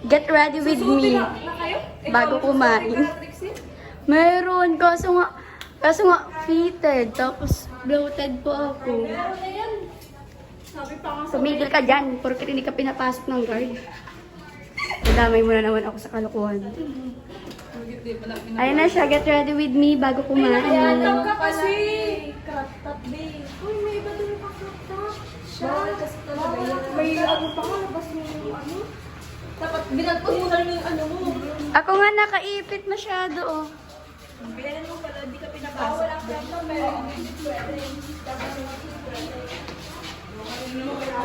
Get ready with me. Bago kumain. Meron. Kaso nga fitted. Tapos bloated po ako. Tumigil ka dyan. Porque hindi ka pinapasok ng guard. Damay mo na naman ako sa kalokohan. Ayun na siya. Get ready with me bago kumain. Crop top kasi. Crop top, babe. Uy, may iba doon yung crop top. Bawal kasi talaga yan. May ano pa nga, labas yung ano. Dapat binagpos mo na rin yung ano mo. Ako nga nakaipit masyado, oh. Bilanan mo pala, hindi ka pinapasok. Wala crop top, pero hindi pwede.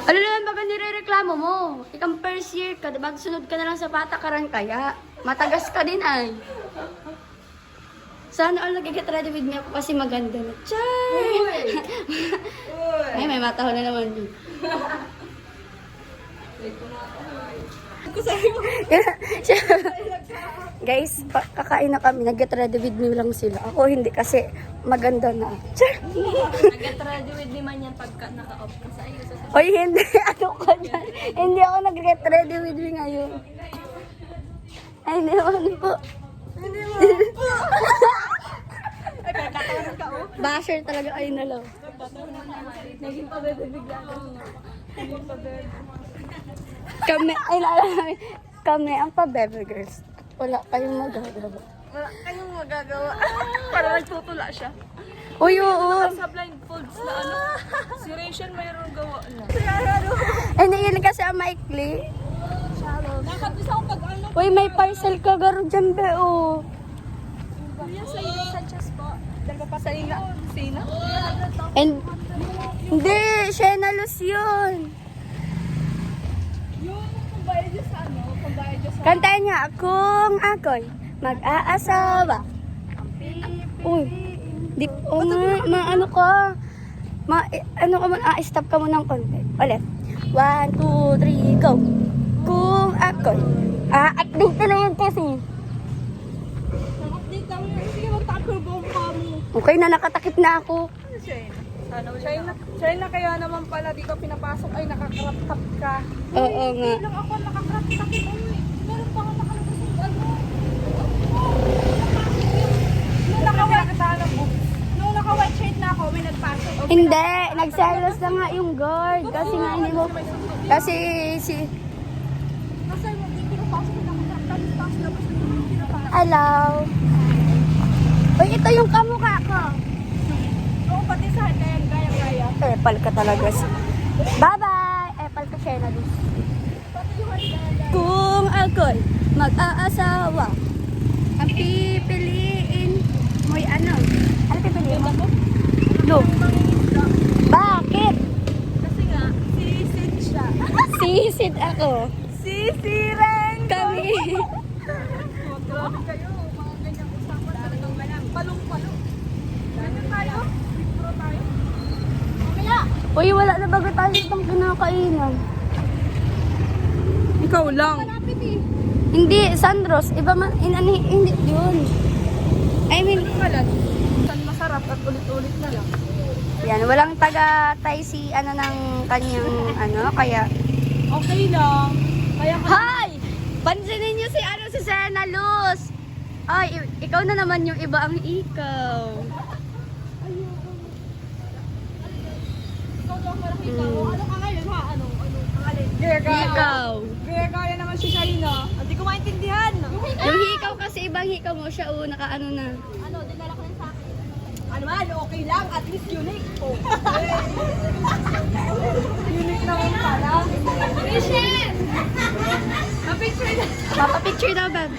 Ano naman baga nirereklamo mo? Ikang first year ka, diba? Sunod ka na lang sa patakaran kaya. Matagas ka din ay. Sana all nag-get ready with me ako kasi maganda na. Char! Ay, may mataho na naman yun. Guys, kakain na kami. Nag-get ready with me lang sila. Ako hindi kasi maganda na. Char! Nag-get ready with me man yan pagka naka-off ka sa iyo. Oy, hindi. Ano ka dyan? Hindi ako nag-get ready with me ngayon. Ay, hindi naman po. Hindi mo po. Ay, kakatawan ka oh. Basher talaga ay nalaw. Naging pabebe bigla ka. Naging pabebe. Kami, ay naalala namin. Kami ang pabebe girls. Wala kayong magagawa. Wala kayong magagawa. Para nagtutula siya. Uy, oo. Sa blindfolds na ano. Si Rachel mayroong gawa na. Hindi yun kasi ang maikli. Nakapis ako pag ano. Uy, may parcel ka garo dyan, be, oh. Yan sa Ina Sanchez po. Diyan ka pa sa Ina. Sina? And, hindi, Shena Luz yun. Yung pambayad niya sa ano. Pambayad niya sa... Kantahan niya, kung ako'y mag-aasawa. Uy, di, ano ka? Stop ka muna ng konti. Ulit. 1, 2, 3, go. Kung ako'y, update na naman kasi. Nang-update lang yun. Sige, mag-tackle bomb ka mo. Okay na, nakatakip na ako. China, kaya naman pala di ka pinapasok ay nakakrap-tap ka. Oo nga. Hindi lang ako nakakrap-tap eh. Meron pa nga nakalabas yung ano. Nung naka-white shirt na ako, may nagpasok. Hindi, nagselos na nga yung guard. Kasi nga hindi mo, kasi si, Kasi hindi pinapasok na nakakrap-tap. Tapos labas na yung pinapasok. hello. Uy, ito yung kamukha ko. Oo, pati sa gaya-gaya. Epal ka talaga. Bye-bye! Epal ka, Shena Luz. Pati yung gaya-gaya. Kung ako'y mag-aasawa, ang pipiliin mo'y ano? Ano pipiliin mo? Lo. Bakit? Kasi nga, sisid siya. Sisid ako. Sisiren! Kami. Grabe kayo, mga ganyang usapan talagang ganyan. Palong-palong. Ganyan tayo? Pro tayo? Mamaya! Uy, wala na bago tayo itong kinakainan. Ikaw lang. Malapit eh. Hindi, Sandros. Iba man, hindi yun. I mean, Kalat. Saan masarap at ulit-ulit na lang. yan, walang taga-tay si ano ng kanyang ano, kaya... Okay lang. Kaya ka... Hi! Pansinin niyo si ano, si Shena Luz. Ay, ikaw na naman yung iba ang ikaw. Ikaw daw parang ikaw. Ano ka ngayon ha? Ano? Alin? Gaya-gaya. Ikaw. Gaya-gaya naman si Shaina. Hindi ko maintindihan. Yung hikaw kasi ibang hikaw mo siya, naka-ano na. Ano? Dinala ko lang sa akin. Ano man? Okay lang. At least unique. Oh. Unique naman pala. Rachel! Napicture na. Papapicture daw, Beb.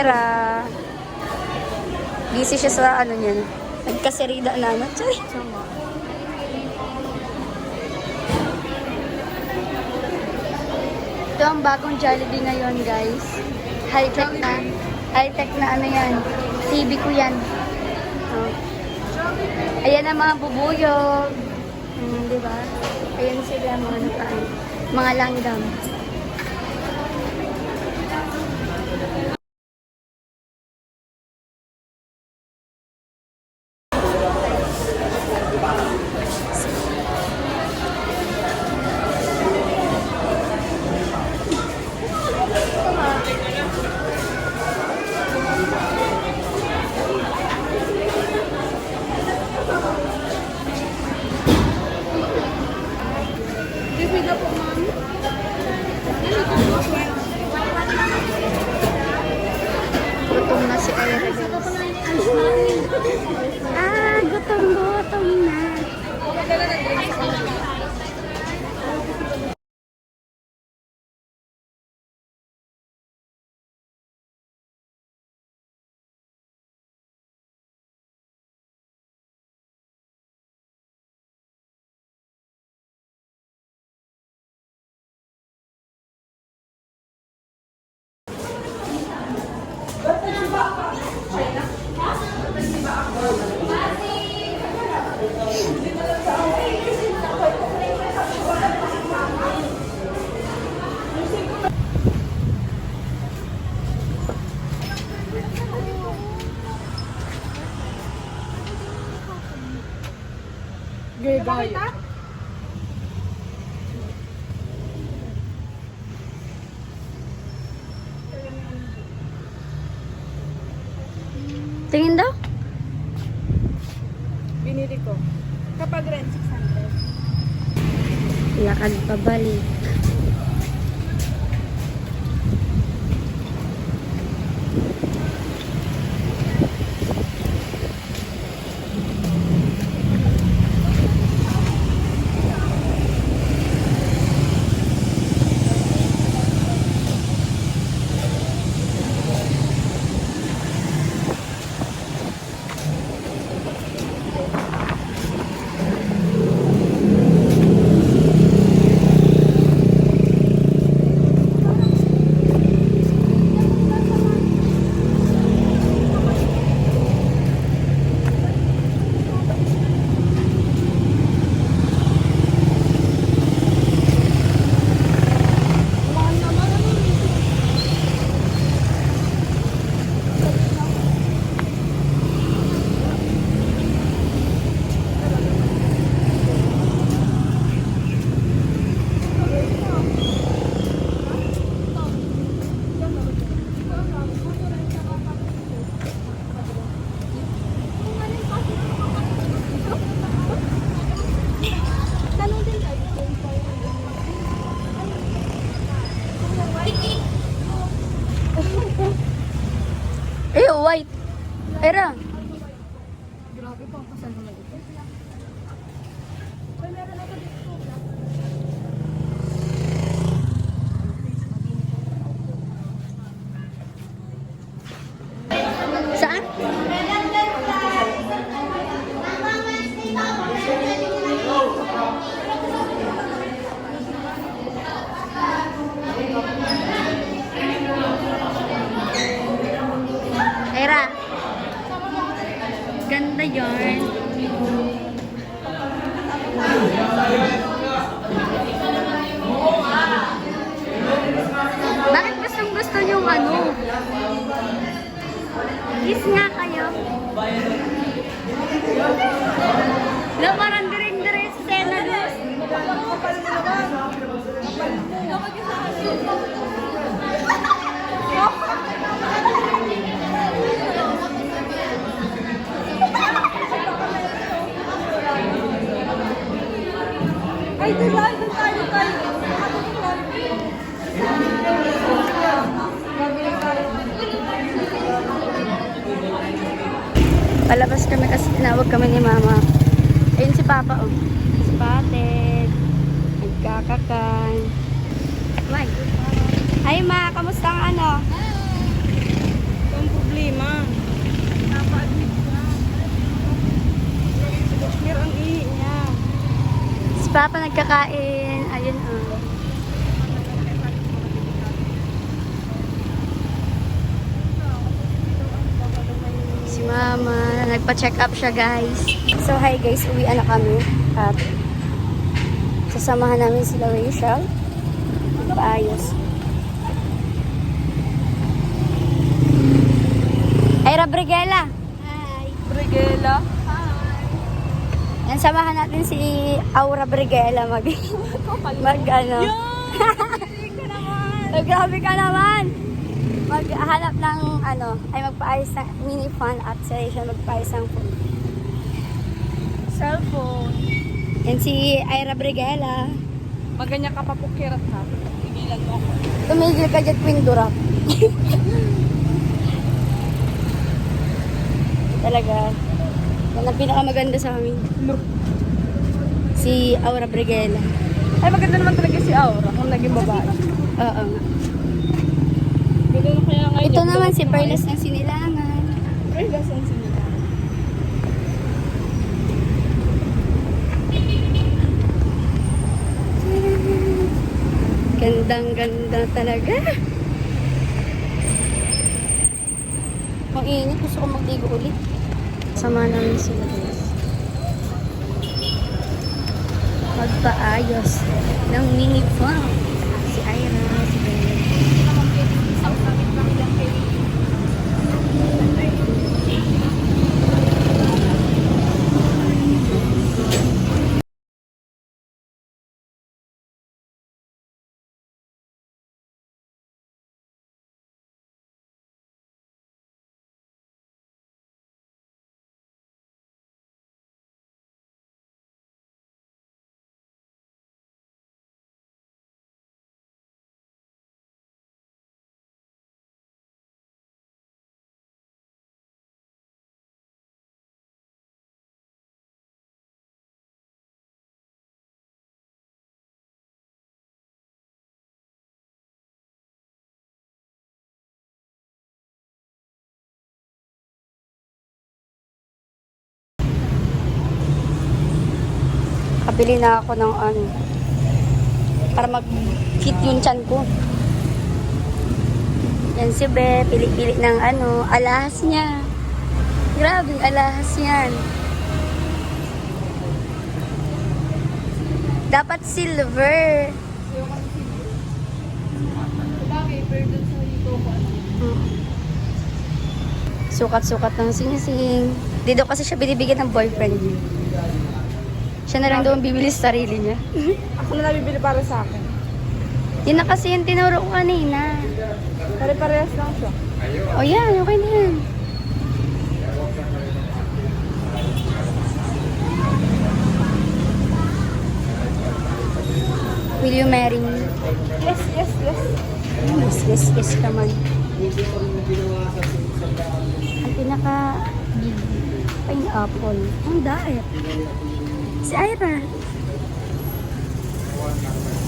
Era. Busy siya sa ano niyan. Nagkasirida na ano. Chay. Ito ang bagong Jollibee ngayon, guys. High-tech na. High-tech na ano yan. TV ko yan. Oh. Ayan ang mga bubuyog. Di ba? Ayan sila mga nakaan. Mga langgam. Gutom na si Ira. Gutom na. Gagaya. Tingin daw? Binili ko. Kapag rent, 600. Lakad pabalik. White. Era. Grabe pa, kasal naman ito. Saan? Era. Ganda yarn. Bakit gustong gusto niyong ano? Kiss nga kayo. No, parang direng-direng sa Sena Luz. Ay, doon tayo. Palabas kami kasi tinawag kami ni Mama. Ayun si Papa, oh. Spotted. Nagkakakan. My. Ay, Ma, kamusta ang ano? problema. Napa-admit siya. Si Bashir ang ihi niya. Si Papa nagkakain. Ayun, oh. Si Mama, nagpa-check up siya, guys. So, hi guys, uwian na kami. At sasamahan namin sila Rachel. Paayos. Ay, Rabrigela. Hi. Brigela. Yan, samahan natin si Aura Brigela mag ano. Oh, grabe ka naman. Maghanap ng ano, ay magpaayos ng mini fan at si Rachel magpaayos ng phone. Cellphone. Yan si Ira Brigela. Maganya ka papukirat ha. Tigilan mo ako. Tumigil ka dyan, Queen Durap. Talaga. Yan ang pinakamaganda sa amin. Si Aura Brigela. Ay, maganda naman talaga si Aura kung naging babae. Oo nga. Ganda na kaya ngayon. Ito naman si Perles ng Sinilangan. Perles ang sinila. Gandang-ganda talaga. Ang init. Gusto ko magdigo ulit. Sama namin sila guys. Magpaayos ng mini farm. Si Ira, si Bella. Kabili na ako ng ano para mag-fit yung tiyan ko. Yan si Be, pili-pili ng ano, alahas niya. Grabe, alahas yan. Dapat silver. Sukat-sukat ng sing-sing. Dito kasi siya binibigyan ng boyfriend niya. Siya na lang daw ang bibili sa sarili niya. Ako na nabibili para sa akin. Yun na kasi yung tinuro ko kanina. Pare-parehas lang siya. O yan, okay na yan. Will you marry me? Yes, yes, yes. Yes, yes, yes naman. Ang pinaka pineapple. Ang diet. Si Ira.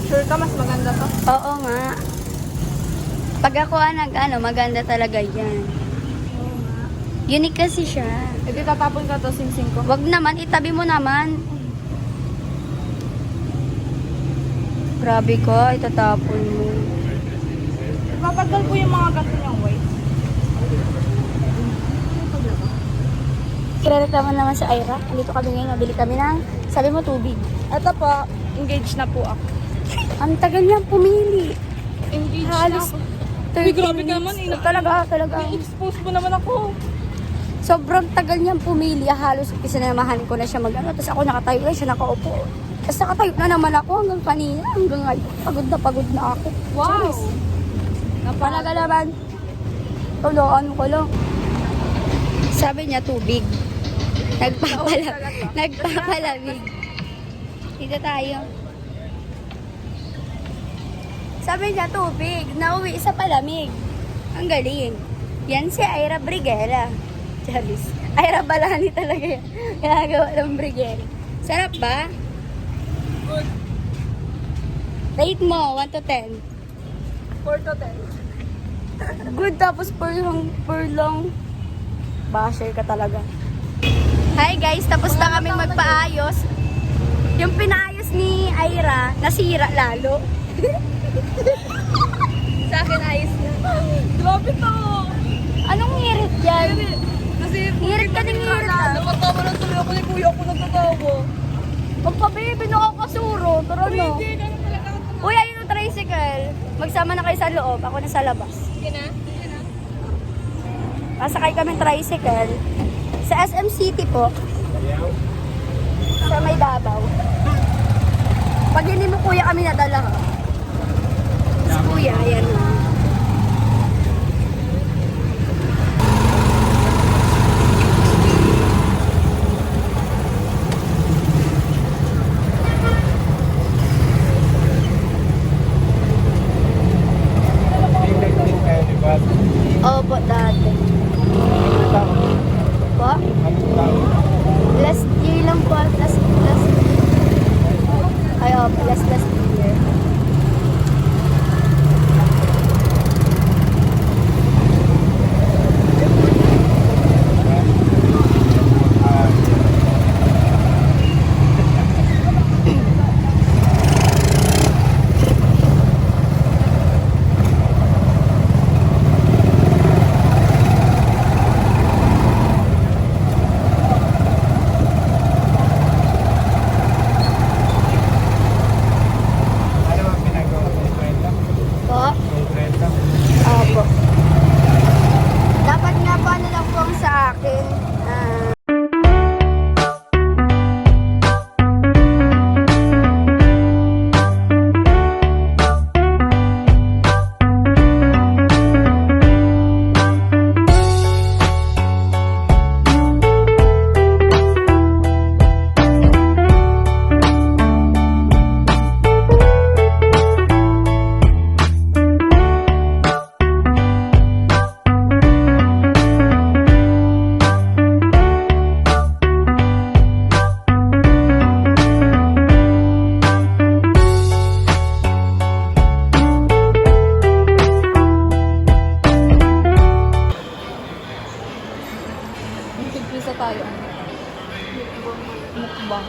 Sure ka, mas maganda to? Oo nga. Pag ako maganda talaga yan. Unique kasi siya. E di tatapon ka to, sing-sing ko. Wag naman, itabi mo naman. Grabe ka, itatapon mo. Matagal po yung mga ganito niyang white. Kirereklamo naman sa Ira. Andito kami ngayon, nabili kami ng, sabi mo, tubig. Ito po, engaged na po ako. Ang tagal niyang pumili. Engaged Halos na ako. 30 Uy, grabe ka minutes. naman, Talaga. I-expose mo naman ako. Sobrang tagal niyang pumili. Halos isinamahan ko na siya mag-ano. Tapos ako nakatayo lang, siya nakaupo. Tapos nakatayo na naman ako hanggang kanina. Hanggang ngayon. Pagod na ako. Wow. Napalaga naman. Ano ko lang. Sabi niya tubig. Nagpapalamig. Dito tayo. Sabi niya tubig. Nauwi sa palamig. Ang galing. Yan si Ira Brigela. Charis. Ira Balani talaga yan. Ginagawa ng Brigela. Sarap ba? Good. Rate mo, 1 to 10. 4 to 10. Good tapos per long. Basher ka talaga. Hi guys, tapos na kaming magpaayos. Yung pinaayos ni Ira, nasira lalo. Sa akin ayos na. Grabe to. Anong ngirit yan? Kasi Ngirit ka ng ngirit ah. Napatawa lang tuloy ako ni kuya ako nagtatawa. Magpabibi na kakasuro. Tara no. Hindi, ganun talaga ako. Uy, ayun yung tricycle. Magsama na kayo sa loob. Ako na sa labas. Sige na. Pasakay kami tricycle. Sa SM City po. Sa may Davao. Pag hindi mo kuya kami nadala ha. Si kuya, ayan na. Opo, dati. Po? Last year lang po. Last ay, opo, last year. Po? Opo. Dapat nga po ano lang po ang sa akin. Pizza tayo. Mukbang.